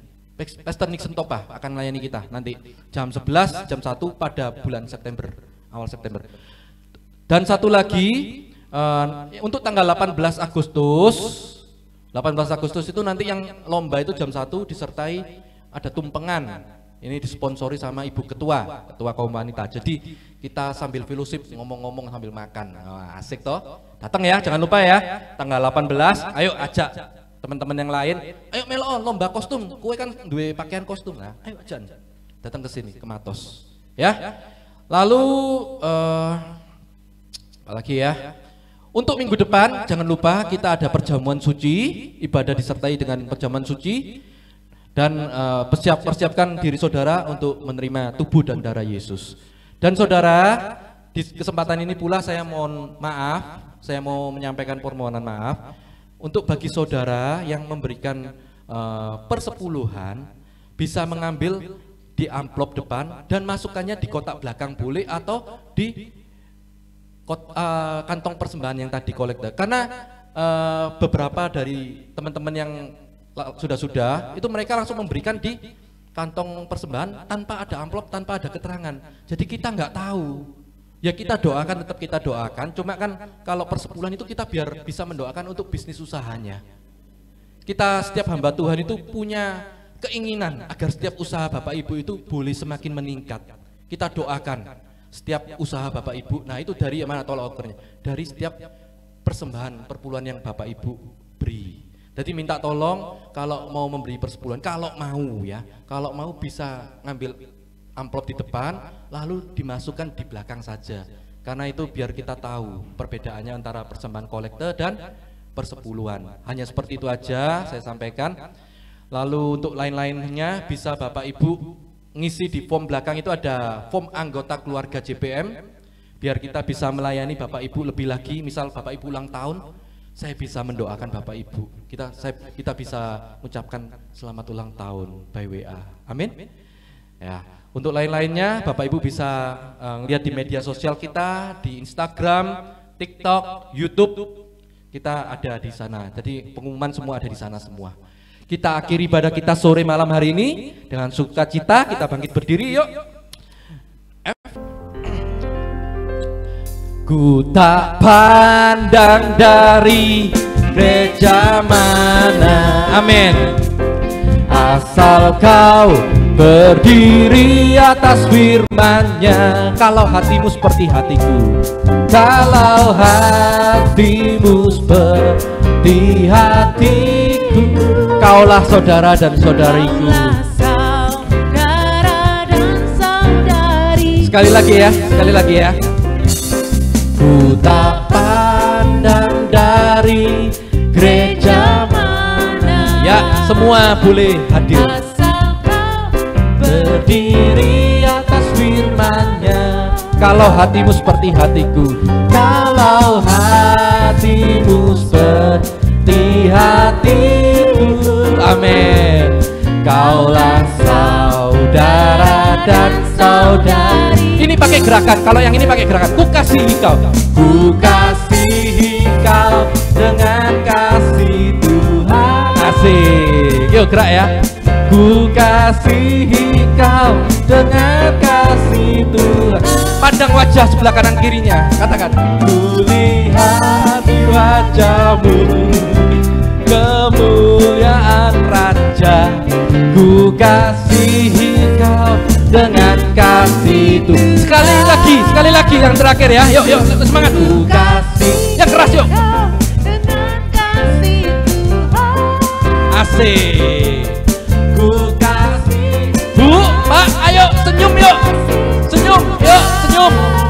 Pastor Nixon Topa akan melayani kita nanti jam 11 jam 1 pada bulan September, awal September. Dan satu lagi untuk tanggal 18 Agustus itu nanti yang lomba itu jam 1 disertai ada tumpengan. Ini disponsori sama Ibu Ketua Kaum Wanita. Jadi kita sambil fellowship ngomong-ngomong sambil makan. Wah, asik toh. Datang ya, jangan lupa ya. Tanggal 18, ayo ajak teman-teman yang lain. Ayo melo lomba kostum. Kue kan duwe pakaian kostum. Nah, ayo ajak. Datang ke sini ke Matos. Ya. Lalu apalagi ya? Untuk minggu depan jangan lupa kita ada perjamuan suci, ibadah disertai dengan perjamuan suci. Dan persiapkan diri saudara untuk menerima tubuh dan darah Yesus. Dan saudara, di kesempatan ini pula saya mohon maaf, saya mau menyampaikan permohonan maaf untuk bagi saudara yang memberikan persepuluhan bisa mengambil di amplop depan dan masukkannya di kotak belakang boleh atau di kantong persembahan yang tadi kolektor. Karena beberapa dari teman-teman yang sudah itu mereka langsung memberikan di kantong persembahan tanpa ada amplop, tanpa ada keterangan. Jadi kita nggak tahu. Ya kita doakan, tetap kita doakan. Cuma kan kalau persepuluhan itu kita biar bisa mendoakan untuk bisnis usahanya. Kita setiap hamba Tuhan itu punya keinginan agar setiap usaha Bapak Ibu itu boleh semakin meningkat. Kita doakan setiap usaha Bapak Ibu. Nah itu dari mana tolak ukurnya? Dari setiap persembahan perpuluhan yang Bapak Ibu beri. Jadi minta tolong kalau mau memberi persepuluhan, kalau mau bisa ngambil amplop di depan lalu dimasukkan di belakang saja. Karena itu biar kita tahu perbedaannya antara persembahan kolekte dan persepuluhan. Hanya seperti itu aja saya sampaikan. Lalu untuk lain-lainnya bisa Bapak Ibu ngisi di form belakang, itu ada form anggota keluarga JPM. Biar kita bisa melayani Bapak Ibu lebih lagi. Misal Bapak Ibu ulang tahun, saya bisa mendoakan Bapak Ibu. Kita bisa mengucapkan selamat ulang tahun by WA. Amin. Ya, untuk lain-lainnya Bapak Ibu bisa lihat di media sosial kita, di Instagram, TikTok, YouTube. Kita ada di sana. Jadi pengumuman semua ada di sana semua. Kita akhiri ibadah kita sore malam hari ini dengan sukacita. Kita bangkit berdiri, yuk. Ku tak pandang dari gereja mana, amin. Asal kau berdiri atas firman-Nya. Kalau hatimu seperti hatiku, kalau hatimu seperti hatiku, kaulah saudara dan saudariku. Sekali lagi ya. Ku tak pandang dari gereja mana. Ya, semua boleh hadir. Berdiri atas firman-Nya. Kalau hatimu seperti hatiku, kalau hatimu seperti hatiku, amin. Kaulah saudara dan saudari. Ini pakai gerakan, kalau yang ini pakai gerakan. Ku kasihi kau, ku kasihi kau dengan kasih Tuhan. Asik, yuk gerak ya. Ku kasihi kau dengan kasih Tuhan. Pandang wajah sebelah kanan kirinya, katakan. Ku lihat di wajahmu kemuliaan Raja. Ku kasihi kau dengan kasih Tuhan. Sekali lagi yang terakhir ya. Yuk semangat. Ku kasih, yang keras yuk. Dengan kasih Tuhan. Asik. Ku kasih. Bu, Pak, ayo senyum yuk. Senyum.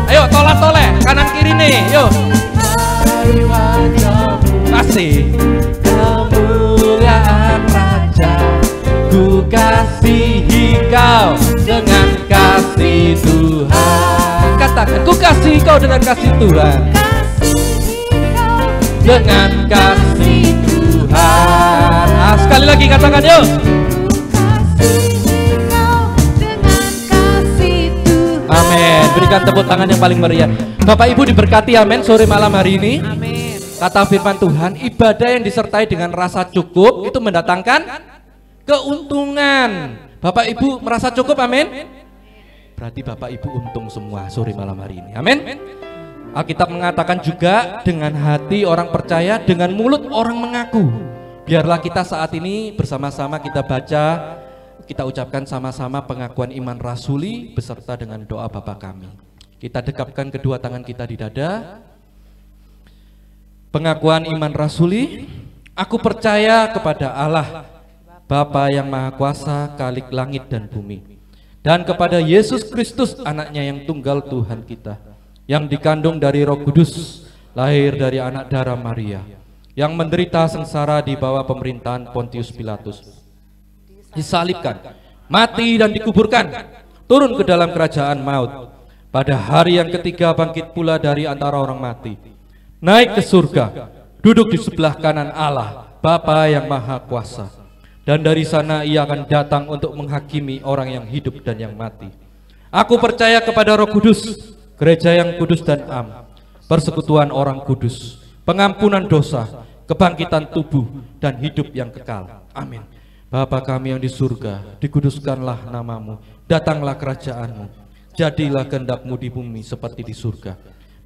Ayo toleh kanan kiri nih, yuk. Kasih kemuliaan Raja. Ku kasihi kau dengan kasih Tuhan. Katakan, ku kasihi kau dengan kasih Tuhan. Dengan kasih Tuhan. Sekali lagi katakan yuk. Amin. Berikan tepuk tangan yang paling meriah. Bapak Ibu diberkati, amin, sore malam hari ini. Amin. Kata firman Tuhan, ibadah yang disertai dengan rasa cukup itu mendatangkan keuntungan. Bapak Ibu merasa cukup, amin? Berarti Bapak Ibu untung semua sore malam hari ini, amin? Alkitab mengatakan juga, dengan hati orang percaya, dengan mulut orang mengaku. Biarlah kita saat ini bersama-sama kita baca, kita ucapkan sama-sama pengakuan iman rasuli beserta dengan doa Bapa kami. Kita dekapkan kedua tangan kita di dada. Pengakuan iman rasuli. Aku percaya kepada Allah Bapa yang Maha Kuasa, Khalik langit dan bumi, dan kepada Yesus Kristus anaknya yang tunggal Tuhan kita, yang dikandung dari Roh Kudus, lahir dari anak darah Maria, yang menderita sengsara di bawah pemerintahan Pontius Pilatus, disalibkan, mati dan dikuburkan, turun ke dalam kerajaan maut, pada hari yang ketiga bangkit pula dari antara orang mati, naik ke surga, duduk di sebelah kanan Allah Bapa yang Maha Kuasa, dan dari sana ia akan datang untuk menghakimi orang yang hidup dan yang mati. Aku percaya kepada Roh Kudus, gereja yang kudus dan am, persekutuan orang kudus, pengampunan dosa, kebangkitan tubuh, dan hidup yang kekal. Amin. Bapa kami yang di surga, dikuduskanlah namamu, datanglah kerajaanmu, jadilah kehendak-Mu di bumi seperti di surga.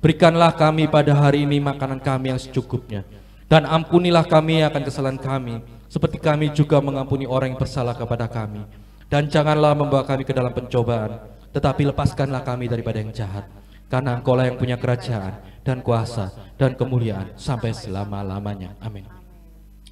Berikanlah kami pada hari ini makanan kami yang secukupnya, dan ampunilah kami akan kesalahan kami, seperti kami juga mengampuni orang yang bersalah kepada kami. Dan janganlah membawa kami ke dalam pencobaan, tetapi lepaskanlah kami daripada yang jahat. Karena Engkau-lah yang punya kerajaan, dan kuasa, dan kemuliaan, sampai selama-lamanya. Amin.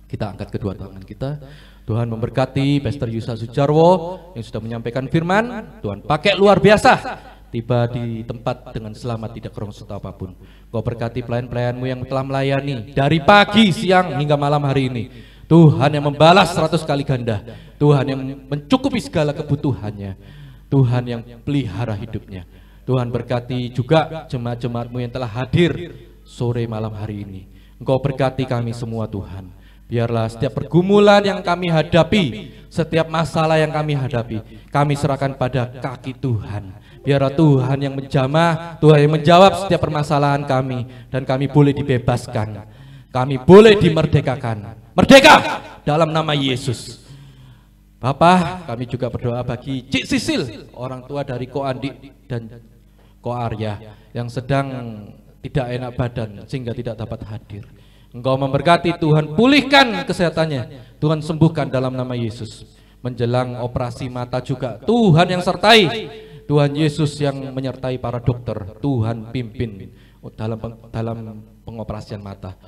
Kita angkat kedua tangan kita. Tuhan memberkati Pastor Yusa Sujarwo yang sudah menyampaikan firman. Tuhan pakai luar biasa, tiba di tempat dengan selamat, tidak kerongsut apapun. Kau berkati pelayan-pelayan-Mu yang telah melayani dari pagi, siang, hingga malam hari ini. Tuhan yang membalas 100 kali ganda, Tuhan yang mencukupi segala kebutuhannya, Tuhan yang pelihara hidupnya. Tuhan berkati juga jemaat-jemaat-Mu yang telah hadir sore malam hari ini. Engkau berkati kami semua Tuhan. Biarlah setiap pergumulan yang kami hadapi, setiap masalah yang kami hadapi, kami serahkan pada kaki Tuhan. Biarlah Tuhan yang menjamah, Tuhan yang menjawab setiap permasalahan kami, dan kami boleh dibebaskan, kami boleh dimerdekakan. Merdeka dalam nama Yesus. Bapa, kami juga berdoa bagi Cik Sisil, orang tua dari Ko Andi dan Ko Arya yang sedang tidak enak badan sehingga tidak dapat hadir. Engkau memberkati, Tuhan pulihkan kesehatannya, Tuhan sembuhkan dalam nama Yesus. Menjelang operasi mata juga Tuhan yang sertai, Tuhan Yesus yang menyertai para dokter, Tuhan pimpin dalam pengoperasian mata.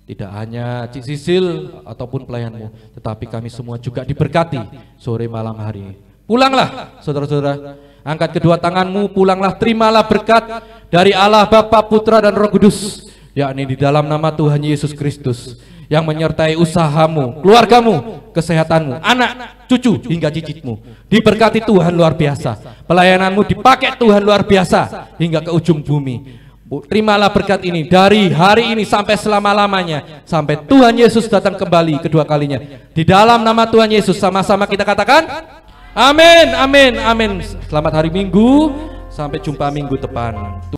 Tidak hanya Cik Sisil ataupun pelayan-Mu, tetapi kami semua juga diberkati sore malam hari ini. Pulanglah saudara-saudara, angkat kedua tanganmu, pulanglah, terimalah berkat dari Allah Bapa, Putra, dan Roh Kudus, yakni di dalam nama Tuhan Yesus Kristus, yang menyertai usahamu, keluargamu, kesehatanmu, anak, cucu, hingga cicitmu. Diberkati Tuhan luar biasa, pelayananmu dipakai Tuhan luar biasa hingga ke ujung bumi. Terimalah berkat ini dari hari ini sampai selama-lamanya, sampai Tuhan Yesus datang kembali kedua kalinya. Di dalam nama Tuhan Yesus sama-sama kita katakan amin, amin, amin. Selamat hari Minggu, sampai jumpa minggu depan.